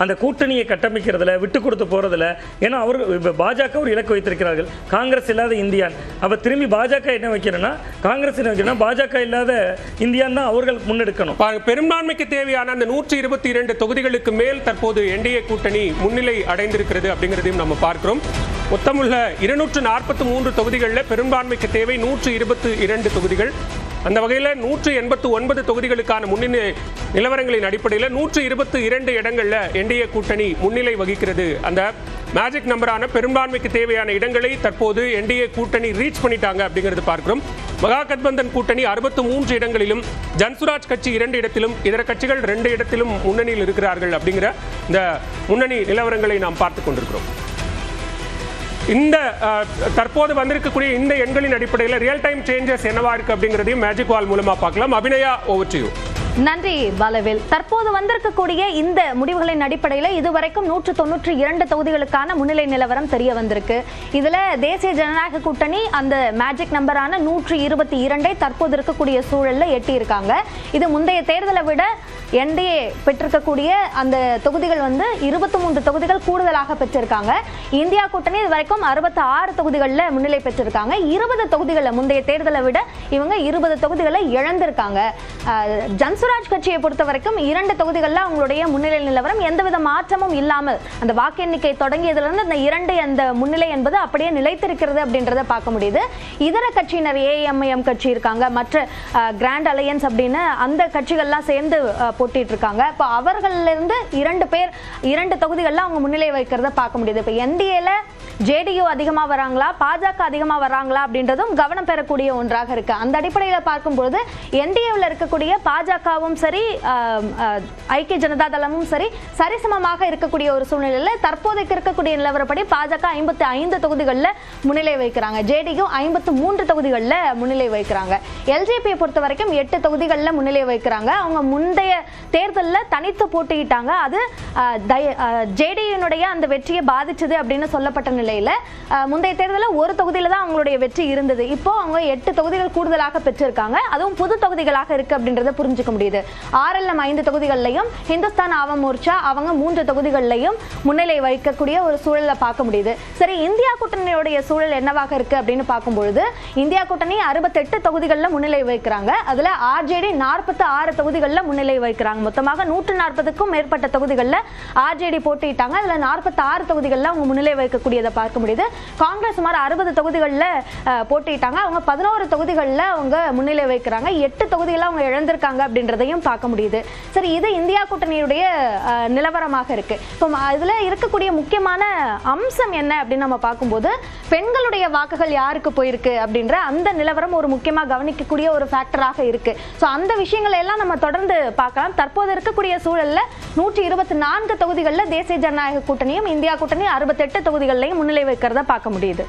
அந்த கூட்டணியை கட்டமைக்கிறதுல விட்டு கொடுத்து போறதுல. ஏன்னா அவர்கள் பாஜக ஒரு இலக்கு வைத்திருக்கிறார்கள், காங்கிரஸ் இல்லாத இந்தியான். அப்ப திரும்பி பாஜக என்ன வைக்கிறேன்னா காங்கிரஸ் என்ன வைக்கிறேன்னா பாஜக இல்லாத இந்தியான் தான் அவர்கள் முன்னெடுக்கணும். பெரும்பான்மைக்கு தேவையான அந்த 122 தொகுதிகளுக்கு மேல் தற்போது என்டிஏ கூட்டணி முன்னிலை அடைந்திருக்கிறது அப்படிங்கிறதையும் நம்ம பார்க்கிறோம். மொத்தமுள்ள 243 தொகுதிகளில் பெரும்பான்மைக்கு தேவை 122 தொகுதிகள். அந்த வகையில் 189 தொகுதிகளுக்கான முன்னிலை நிலவரங்களின் அடிப்படையில் 122 இடங்களில் என்டிஏ கூட்டணி முன்னிலை வகிக்கிறது. அந்த மேஜிக் நம்பரான பெரும்பான்மைக்கு தேவையான இடங்களை தற்போது என்டிஏ கூட்டணி ரீச் பண்ணிட்டாங்க அப்படிங்கிறது பார்க்கிறோம். மகாகட்பந்தன் கூட்டணி 63 இடங்களிலும், ஜன்சுராஜ் கட்சி 2 இடத்திலும், இதர கட்சிகள் 2 இடத்திலும் முன்னணியில் இருக்கிறார்கள் அப்படிங்கிற இந்த முன்னணி நிலவரங்களை நாம் பார்த்துக் கொண்டிருக்கிறோம். இந்த தற்போது வந்திருக்கக்கூடிய இந்த எண்களின் அடிப்படையில் ரியல் டைம் சேஞ்சஸ் என்னவா இருக்கு அப்படிங்கிறதையும் மேஜிக் வால் மூலமா பார்க்கலாம். Abhinaya, over to you. நன்றி பாலவேல். தற்போது வந்திருக்கக்கூடிய இந்த முடிவுகளின் அடிப்படையில் இதுவரைக்கும் 192 தொகுதிகளுக்கான முன்னிலை நிலவரம் தெரிய வந்திருக்கு. இதுல தேசிய ஜனநாயக கூட்டணி அந்த மேஜிக் நம்பரான 122 தற்போது இருக்கக்கூடிய சூழல்ல எட்டி இருக்காங்க. இது முந்தைய தேர்தலை விட என்டிஏ பெற்றிருக்கக்கூடிய அந்த தொகுதிகள் 23 தொகுதிகள் கூடுதலாக பெற்றிருக்காங்க. இந்தியா கூட்டணி இது வரைக்கும் 66 தொகுதிகளில் முன்னிலை பெற்றிருக்காங்க. 20 தொகுதிகளில் முந்தைய தேர்தலை விட இவங்க 20 தொகுதிகளை இழந்திருக்காங்க. ஜன்சுராஜ் கட்சியை பொறுத்த வரைக்கும் 2 தொகுதிகளில் அவங்களுடைய முன்னிலை நிலவரம் எந்தவித மாற்றமும் இல்லாமல் அந்த வாக்கு எண்ணிக்கை தொடங்கியதிலிருந்து அந்த 2 அந்த முன்னிலை என்பது அப்படியே நிலைத்திருக்கிறது அப்படின்றத பார்க்க முடியுது. இதர கட்சியினர் ஏஎம்ஐஎம் கட்சி இருக்காங்க, மற்ற கிராண்ட் அலையன்ஸ் அப்படின்னு அந்த கட்சிகள்லாம் சேர்ந்து போட்டிட்டு இருக்காங்க. இப்போ அவர்களிலிருந்து 2 பேர் 2 தொகுதிகளில் அவங்க முன்னிலை வைக்கிறத பார்க்க முடியுது. இப்போ என்டிஏல ஜேடியு அதிகமாக வராங்களா, பாஜக அதிகமாக வராங்களா அப்படின்றதும் கவனம் பெறக்கூடிய ஒன்றாக இருக்கு. அந்த அடிப்படையில் பார்க்கும்போது என்டிஏவில் இருக்கக்கூடிய பாஜகவும் சரி ஐக்கிய ஜனதா தளமும் சரி சரிசமமாக இருக்கக்கூடிய ஒரு சூழ்நிலையில் தற்போதைக்கு இருக்கக்கூடிய நிலவரப்படி பாஜக 55 தொகுதிகளில் முன்னிலை வைக்கிறாங்க, ஜேடியு 53 தொகுதிகளில் முன்னிலை வைக்கிறாங்க. எல்ஜேபியை பொறுத்த வரைக்கும் 8 தொகுதிகளில் முன்னிலை வைக்கிறாங்க. அவங்க முந்தைய தேர்தலில் தனித்து போட்டியிட்டாங்க. அது ஜேடியுனுடைய அந்த வெற்றியை பாதிச்சது அப்படின்னு சொல்லப்பட்ட நிலையில முந்தைய தேர்தலில் ஒரு தொகுதியில தான் அவங்களுடைய வெற்றி இருந்தது. இப்போ அவங்க 8 தொகுதிகள் கூடுதலாக பெற்றிருக்காங்க. அதுவும் புது தொகுதிகளாக இருக்கு அப்படின்றத புரிஞ்சுக்க முடியுது. ஆர்எல்எம் 5 தொகுதிகளிலையும் ஹிந்துஸ்தான் ஆவம் மோர்ச்சா அவங்க 3 தொகுதிகளிலையும் முன்னிலை வைக்கக்கூடிய ஒரு சூழலை பார்க்க முடியுது. சரி, இந்தியா கூட்டணியுடைய சூழல் என்னவாக இருக்கு அப்படின்னு பார்க்கும்பொழுது இந்தியா கூட்டணி 68 தொகுதிகளில் முன்னிலை வைக்கிறாங்க. அதுல ஆர்ஜேடி 46 தொகுதிகளில் முன்னிலை வைக்கிறாங்க. மொத்தமாக 140க்கும் மேற்பட்ட தொகுதிகளில் ஆர்ஜேடி போட்டிட்டாங்க. அதுல 46 தொகுதிகளில் அவங்க முன்னிலை வைக்கக்கூடியதை பார்க்க முடியுது. காங்கிரஸ் சுமார் 60 தொகுதிகளில் போட்டிட்டாங்க. அவங்க 11 தொகுதிகளில் அவங்க முன்னிலை வைக்கிறாங்க. 8 தொகுதிகளில் அவங்க இழந்திருக்காங்க அப்படின்றதையும் பார்க்க முடியுது. சரி, இது இந்தியா கூட்டணியுடைய நிலவரமாக இருக்கு. இப்போ இதுல இருக்கக்கூடிய முக்கியமான அம்சம் என்ன அப்படின்னு நம்ம பார்க்கும்போது பெண்களுடைய வாக்குகள் யாருக்கு போயிருக்கு அப்படின்ற அந்த நிலவரம் ஒரு முக்கியமாக கவனிக்கக்கூடிய ஒரு ஃபேக்டராக இருக்கு. ஸோ அந்த விஷயங்களை எல்லாம் நம்ம தொடர்ந்து பார்க்கலாம். தற்போது இருக்கக்கூடிய சூழல்ல 124 தொகுதிகளில் தேசிய ஜனநாயக கூட்டணியும் இந்தியா கூட்டணி 68 தொகுதிகளிலையும் முன்னிலை வைக்கிறத பார்க்க முடியுது.